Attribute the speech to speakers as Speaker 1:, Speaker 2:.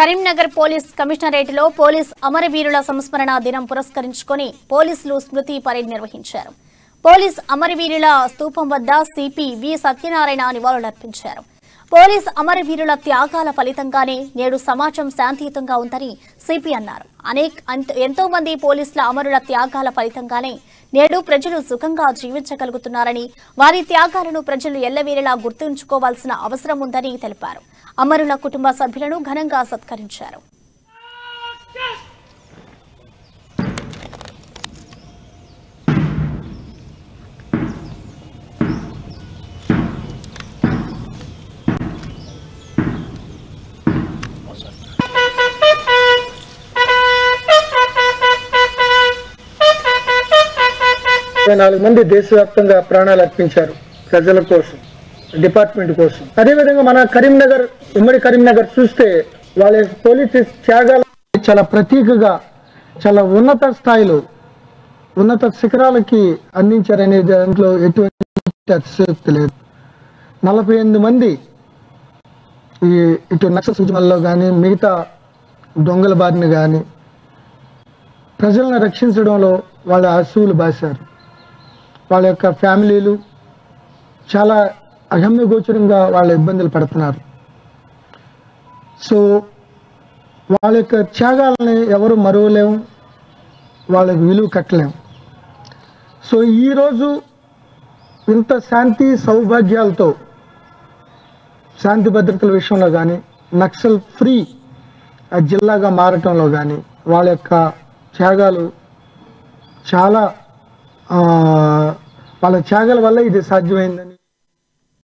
Speaker 1: Karimnagar police కమిషనరేట్లో police అమరవీరుల సంస్మరణ దినం పురస్కరించుకొని పోలీసులు స్మృతి పరేడ్ నిర్వహించారు. పోలీస్ అమరవీరుల స్తూపం వద్ద సిపి వి సత్యనారాయణ నివాళులర్పించారు. పోలీస్ అమరవీరుల త్యాగాల ఫలితంగానే నేడు సమాజం శాంతియుతంగా ఉందని సిపి అన్నారు. ఎంతో మంది పోలీసుల అమరుల త్యాగాల ఫలితంగానే నేడు ప్రజలు సుఖంగా జీవించగలుగుతున్నారని, వారి త్యాగాలను ప్రజలు ఎల్లవేళలా గుర్తుంచుకోవాల్సిన అవసరం ఉందని తెలిపారు. అమరుల కుటుంబ సభ్యులను ఘనంగా సత్కరించారు.
Speaker 2: మంది దేశవ్యాప్తంగా ప్రాణాలు అర్పించారు ప్రజల కోసం, డిపార్ట్మెంట్ కోసం. అదేవిధంగా మన కరీంనగర్, ఉమ్మడి కరీంనగర్ చూస్తే వాళ్ళ పోలీస్ త్యాగాలు చాలా ప్రతీకగా, చాలా ఉన్నత స్థాయిలో, ఉన్నత శిఖరాలకి అందించారనే దాంట్లో ఎటువంటి అతిశయోక్తి లేదు. 48 మంది ఇటు నక్సల్ సూచనల్లో కానీ, మిగతా దొంగల బారిన కానీ ప్రజలను రక్షించడంలో వాళ్ళ అసూలు బాశారు. వాళ్ళ యొక్క ఫ్యామిలీలు చాలా అగమ్యగోచరంగా వాళ్ళ ఇబ్బందులు పడుతున్నారు. సో వాళ్ళ యొక్క త్యాగాలని ఎవరు మరువలేము, వాళ్ళకి విలువ కట్టలేము. సో ఈరోజు ఇంత శాంతి సౌభాగ్యాలతో, శాంతి భద్రతల విషయంలో కానీ, నక్సల్ ఫ్రీ జిల్లాగా మారటంలో కానీ వాళ్ళ యొక్క త్యాగాలు చాలా, వాళ్ళ త్యాగాల వల్ల ఇది సాధ్యమైందని